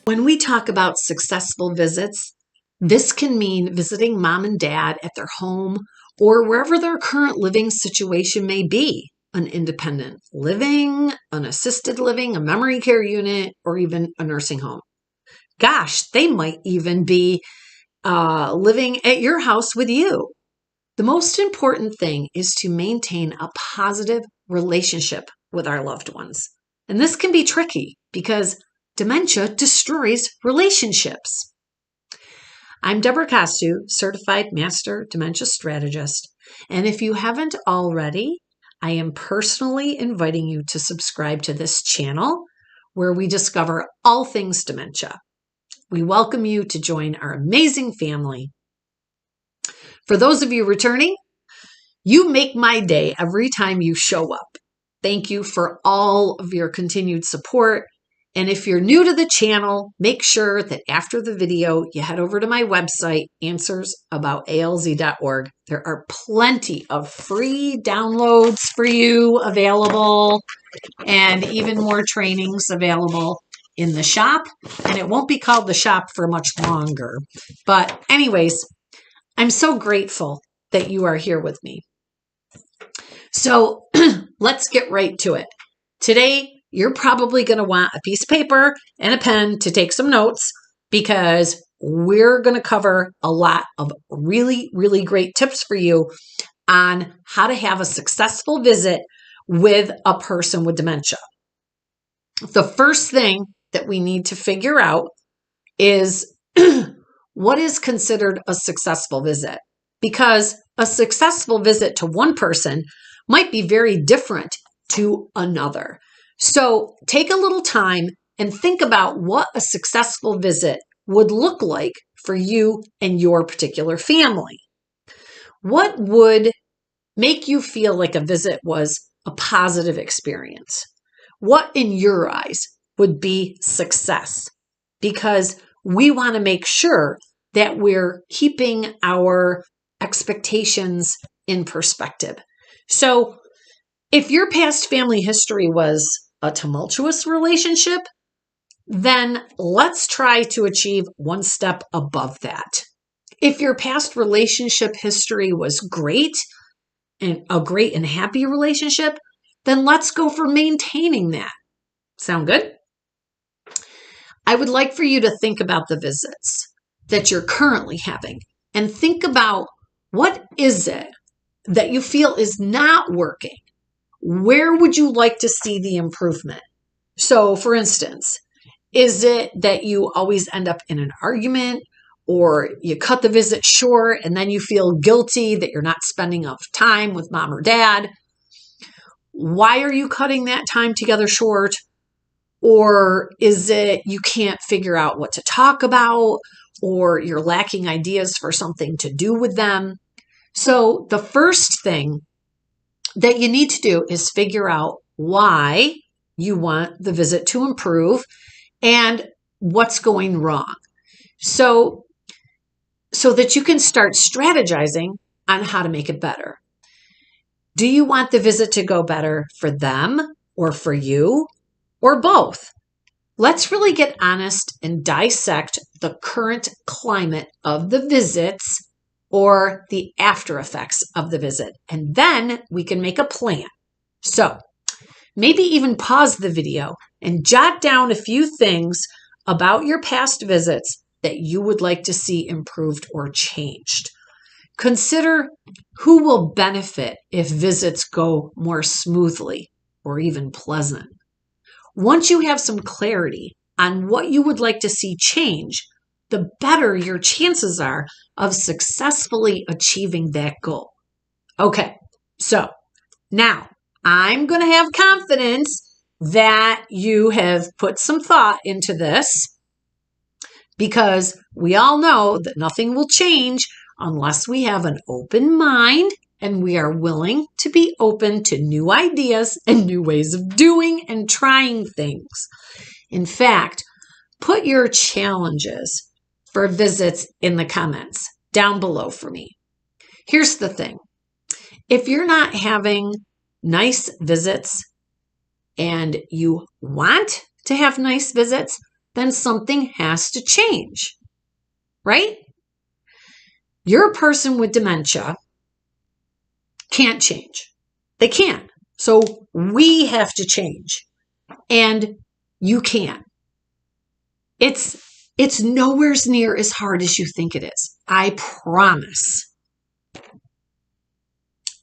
When we talk about successful visits, this can mean visiting mom and dad at their home or wherever their current living situation may be, an independent living, an assisted living, a memory care unit, or even a nursing home. Gosh, they might even be living at your house with you. The most important thing is to maintain a positive relationship with our loved ones. And this can be tricky because dementia destroys relationships. I'm Debra, certified master dementia strategist. And if you haven't already, I am personally inviting you to subscribe to this channel where we discover all things dementia. We welcome you to join our amazing family. For those of you returning, you make my day every time you show up. Thank you for all of your continued support. And if you're new to the channel, make sure that after the video, you head over to my website, answeraboutalz.org. There are plenty of free downloads for you available and even more trainings available in the shop. And it won't be called the shop for much longer. But anyways, I'm so grateful that you are here with me. So let's get right to it. Today, you're probably going to want a piece of paper and a pen to take some notes because we're going to cover a lot of really, really great tips for you on how to have a successful visit with a person with dementia. The first thing that we need to figure out is what is considered a successful visit? Because a successful visit to one person might be very different to another. So take a little time and think about what a successful visit would look like for you and your particular family. What would make you feel like a visit was a positive experience? What in your eyes would be success? Because we want to make sure that we're keeping our expectations in perspective. So if your past family history was a tumultuous relationship, then let's try to achieve one step above that. If your past relationship history was great and a great and happy relationship, then let's go for maintaining that. Sound good? I would like for you to think about the visits that you're currently having and think about what is it that you feel is not working. Where would you like to see the improvement? So, for instance, is it that you always end up in an argument or you cut the visit short and then you feel guilty that you're not spending enough time with mom or dad? Why are you cutting that time together short? Or is it you can't figure out what to talk about or you're lacking ideas for something to do with them? So the first thing that you need to do is figure out why you want the visit to improve and what's going wrong. So that you can start strategizing on how to make it better. Do you want the visit to go better for them or for you or both? Let's really get honest and dissect the current climate of the visits or the after effects of the visit. And then we can make a plan. So maybe even pause the video and jot down a few things about your past visits that you would like to see improved or changed. Consider who will benefit if visits go more smoothly or even pleasant. Once you have some clarity on what you would like to see change, the better your chances are of successfully achieving that goal. Okay, so now I'm going to have confidence that you have put some thought into this because we all know that nothing will change unless we have an open mind and we are willing to be open to new ideas and new ways of doing and trying things. In fact, put your challenges for visits in the comments down below for me. Here's the thing. If you're not having nice visits and you want to have nice visits, then something has to change, right? Your person with dementia can't change. They can't. So we have to change. And you can. It's nowhere near as hard as you think it is. I promise.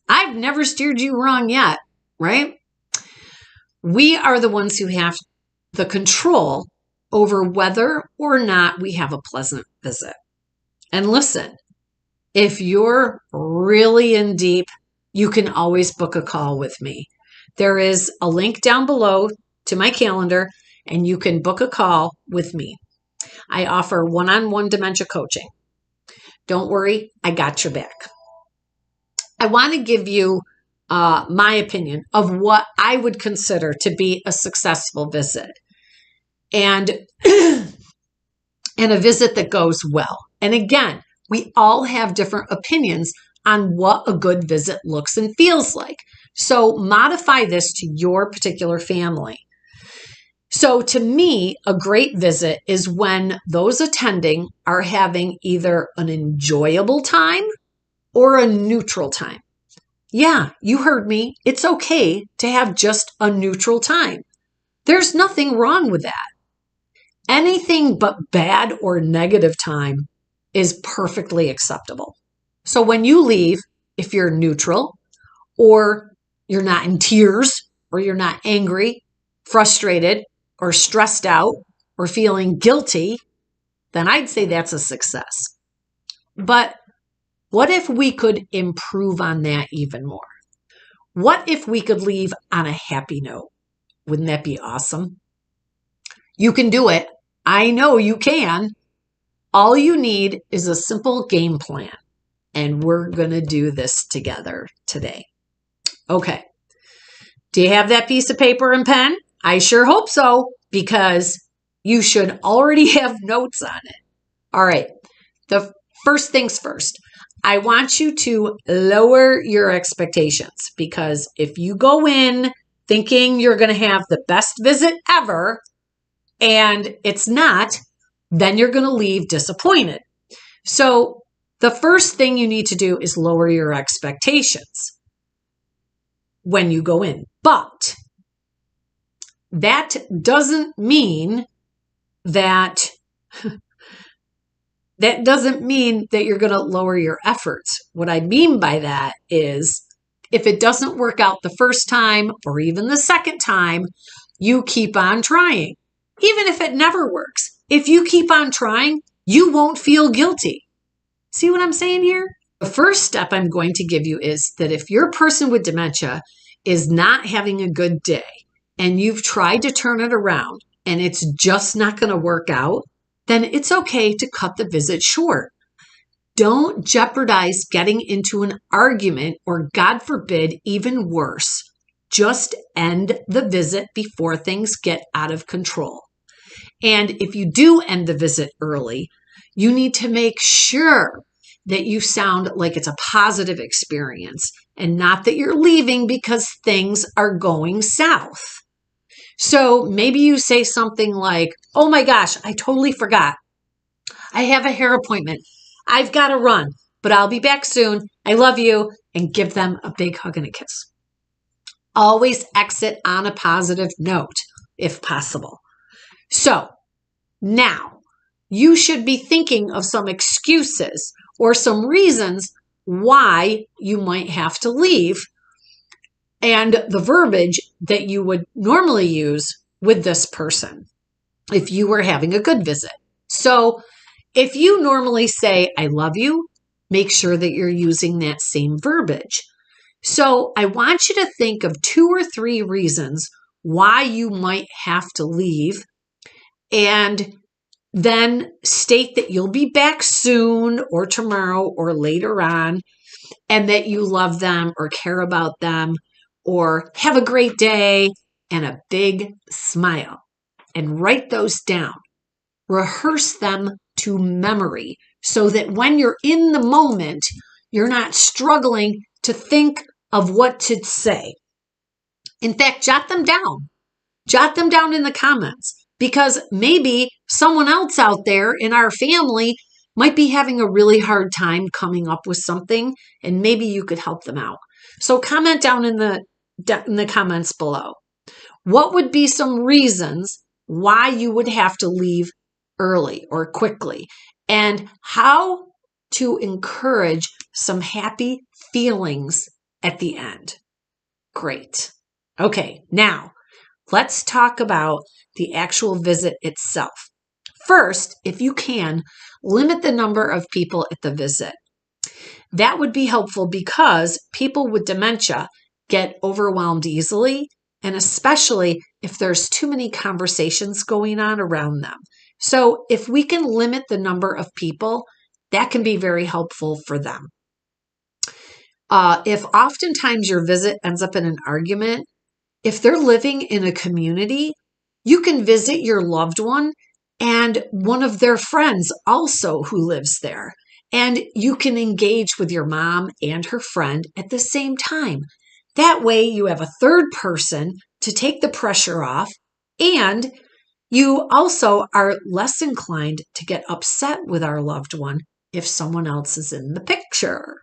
I've never steered you wrong yet, right? We are the ones who have the control over whether or not we have a pleasant visit. And listen, if you're really in deep, you can always book a call with me. There is a link down below to my calendar, and you can book a call with me. I offer one-on-one dementia coaching. Don't worry, I got your back. I want to give you my opinion of what I would consider to be a successful visit and, and a visit that goes well. And again, we all have different opinions on what a good visit looks and feels like. So modify this to your particular family. So to me, a great visit is when those attending are having either an enjoyable time or a neutral time. Yeah, you heard me. It's okay to have just a neutral time. There's nothing wrong with that. Anything but bad or negative time is perfectly acceptable. So when you leave, if you're neutral, or you're not in tears, or you're not angry, frustrated, or stressed out, or feeling guilty, then I'd say that's a success. But what if we could improve on that even more? What if we could leave on a happy note? Wouldn't that be awesome? You can do it. I know you can. All you need is a simple game plan, and we're going to do this together today. Okay. Do you have that piece of paper and pen? I sure hope so, because you should already have notes on it. All right. The first things first, I want you to lower your expectations, because if you go in thinking you're going to have the best visit ever and it's not, then you're going to leave disappointed. So the first thing you need to do is lower your expectations when you go in. But that doesn't mean that you're going to lower your efforts. What I mean by that is if it doesn't work out the first time or even the second time, you keep on trying. Even if it never works, if you keep on trying, you won't feel guilty. See what I'm saying here? The first step I'm going to give you is that if your person with dementia is not having a good day and you've tried to turn it around and it's just not going to work out, then it's okay to cut the visit short. Don't jeopardize getting into an argument or, God forbid, even worse. Just end the visit before things get out of control. And if you do end the visit early, you need to make sure that you sound like it's a positive experience and not that you're leaving because things are going south. So maybe you say something like, oh my gosh, I totally forgot. I have a hair appointment. I've got to run, but I'll be back soon. I love you. And give them a big hug and a kiss. Always exit on a positive note if possible. So now you should be thinking of some excuses or some reasons why you might have to leave and the verbiage that you would normally use with this person if you were having a good visit. So if you normally say, I love you, make sure that you're using that same verbiage. So I want you to think of 2 or 3 reasons why you might have to leave, and then state that you'll be back soon or tomorrow or later on, and that you love them or care about them or have a great day and a big smile. And write those down. Rehearse them to memory so that when you're in the moment, you're not struggling to think of what to say. In fact, jot them down. Jot them down in the comments, because maybe someone else out there in our family might be having a really hard time coming up with something, and maybe you could help them out. So comment down in the comments below. What would be some reasons why you would have to leave early or quickly, and how to encourage some happy feelings at the end? Great. Okay, now let's talk about the actual visit itself. First, if you can, limit the number of people at the visit. That would be helpful because people with dementia get overwhelmed easily, and especially if there's too many conversations going on around them. So if we can limit the number of people, that can be very helpful for them. If oftentimes your visit ends up in an argument, if they're living in a community, you can visit your loved one and one of their friends also who lives there. And you can engage with your mom and her friend at the same time. That way you have a third person to take the pressure off, and you also are less inclined to get upset with our loved one if someone else is in the picture.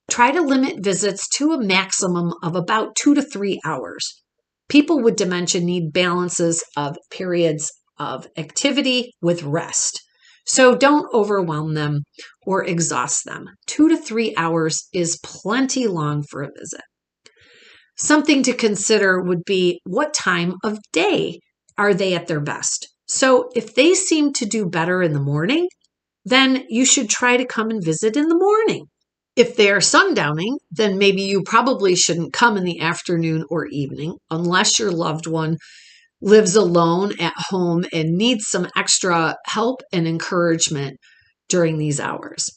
Try to limit visits to a maximum of about 2 to 3 hours. People with dementia need balances of periods of activity with rest. So don't overwhelm them or exhaust them. 2 to 3 hours is plenty long for a visit. Something to consider would be, what time of day are they at their best? So if they seem to do better in the morning, then you should try to come and visit in the morning. If they are sundowning, then maybe you probably shouldn't come in the afternoon or evening unless your loved one lives alone at home and needs some extra help and encouragement during these hours.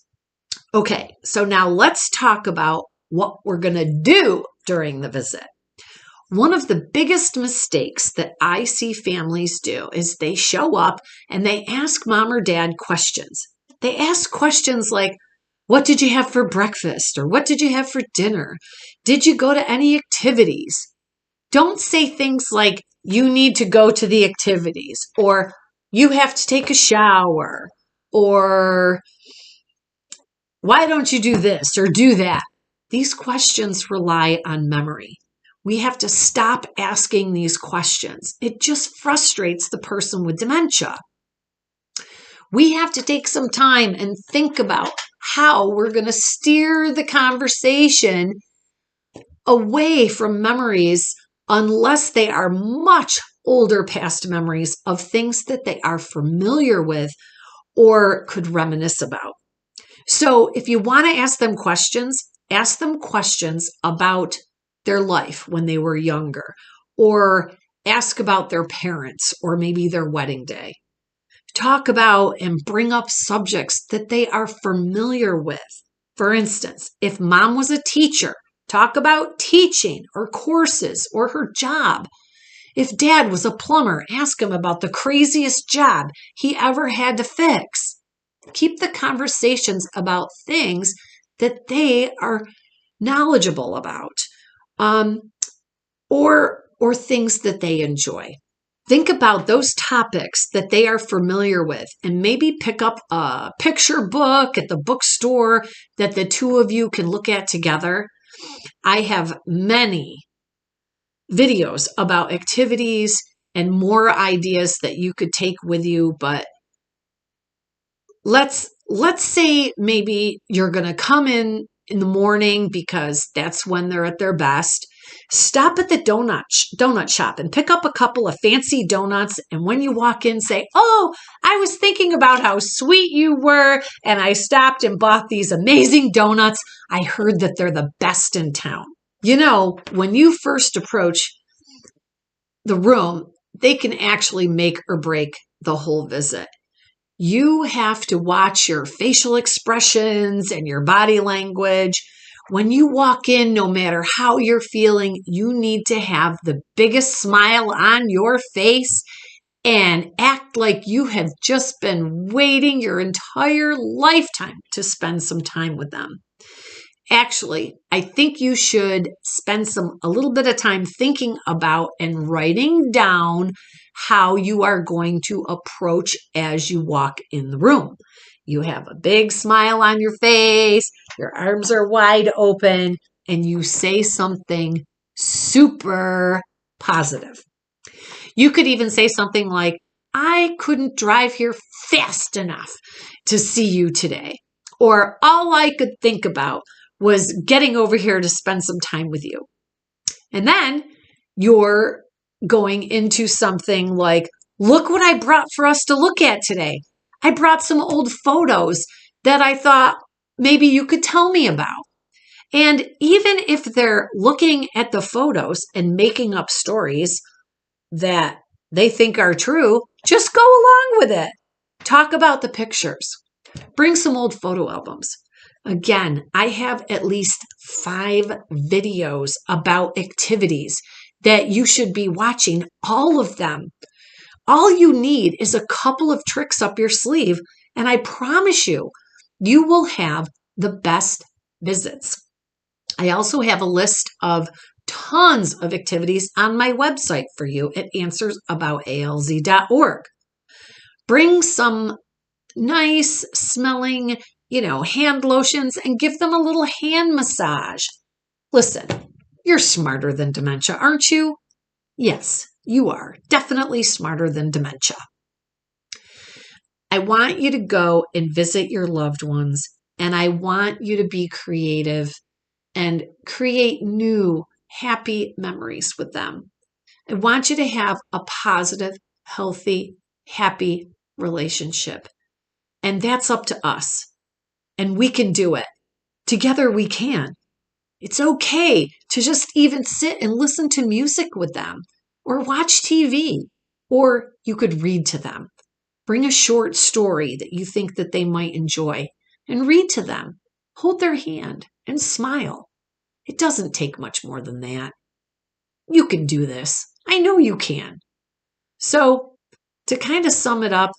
Okay, so now let's talk about what we're going to do during the visit. One of the biggest mistakes that I see families do is they show up and they ask mom or dad questions. They ask questions like, what did you have for breakfast? Or what did you have for dinner? Did you go to any activities? Don't say things like, you need to go to the activities, or you have to take a shower, or why don't you do this or do that? These questions rely on memory. We have to stop asking these questions. It just frustrates the person with dementia. We have to take some time and think about how we're going to steer the conversation away from memories unless they are much older past memories of things that they are familiar with or could reminisce about. So if you want to ask them questions about their life when they were younger, or ask about their parents or maybe their wedding day. Talk about and bring up subjects that they are familiar with. For instance, if mom was a teacher, talk about teaching or courses or her job. If dad was a plumber, ask him about the craziest job he ever had to fix. Keep the conversations about things that they are knowledgeable about, or things that they enjoy. Think about those topics that they are familiar with and maybe pick up a picture book at the bookstore that the two of you can look at together. I have many videos about activities and more ideas that you could take with you, but let's say maybe you're going to come in the morning because that's when they're at their best. Stop at the donut shop and pick up a couple of fancy donuts. And when you walk in, say, oh, I was thinking about how sweet you were, and I stopped and bought these amazing donuts. I heard that they're the best in town. You know, when you first approach the room, they can actually make or break the whole visit. You have to watch your facial expressions and your body language. When you walk in, no matter how you're feeling, you need to have the biggest smile on your face and act like you have just been waiting your entire lifetime to spend some time with them. Actually, I think you should spend a little bit of time thinking about and writing down how you are going to approach as you walk in the room. You have a big smile on your face, your arms are wide open, and you say something super positive. You could even say something like, I couldn't drive here fast enough to see you today. Or all I could think about was getting over here to spend some time with you. And then you're going into something like, look what I brought for us to look at today. I brought some old photos that I thought maybe you could tell me about. And even if they're looking at the photos and making up stories that they think are true, just go along with it. Talk about the pictures. Bring some old photo albums. Again, I have at least 5 videos about activities that you should be watching, all of them. All you need is a couple of tricks up your sleeve, and I promise you, you will have the best visits. I also have a list of tons of activities on my website for you at answeraboutalz.org. Bring some nice smelling, hand lotions and give them a little hand massage. Listen, you're smarter than dementia, aren't you? Yes, you are definitely smarter than dementia. I want you to go and visit your loved ones, and I want you to be creative and create new, happy memories with them. I want you to have a positive, healthy, happy relationship. And that's up to us. And we can do it. Together we can. It's okay to just even sit and listen to music with them or watch TV, or you could read to them. Bring a short story that you think that they might enjoy and read to them. Hold their hand and smile. It doesn't take much more than that. You can do this. I know you can. So, to kind of sum it up,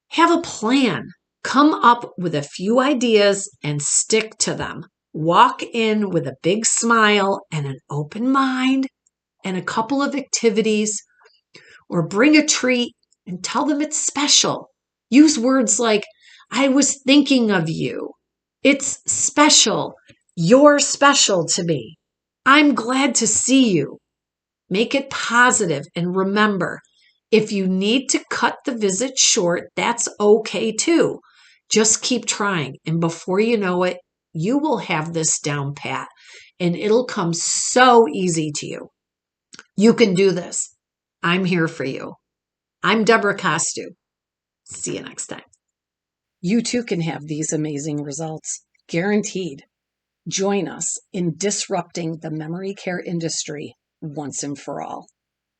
have a plan. Come up with a few ideas and stick to them. Walk in with a big smile and an open mind and a couple of activities, or bring a treat and tell them it's special. Use words like, I was thinking of you. It's special. You're special to me. I'm glad to see you. Make it positive, and remember, if you need to cut the visit short, that's okay too. Just keep trying, and before you know it, you will have this down pat, and it'll come so easy to you. You can do this. I'm here for you. I'm Debra Costu. See you next time. You too can have these amazing results, guaranteed. Join us in disrupting the memory care industry once and for all.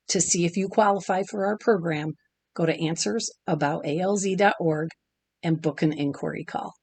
To see if you qualify for our program, go to answeraboutalz.org and book an inquiry call.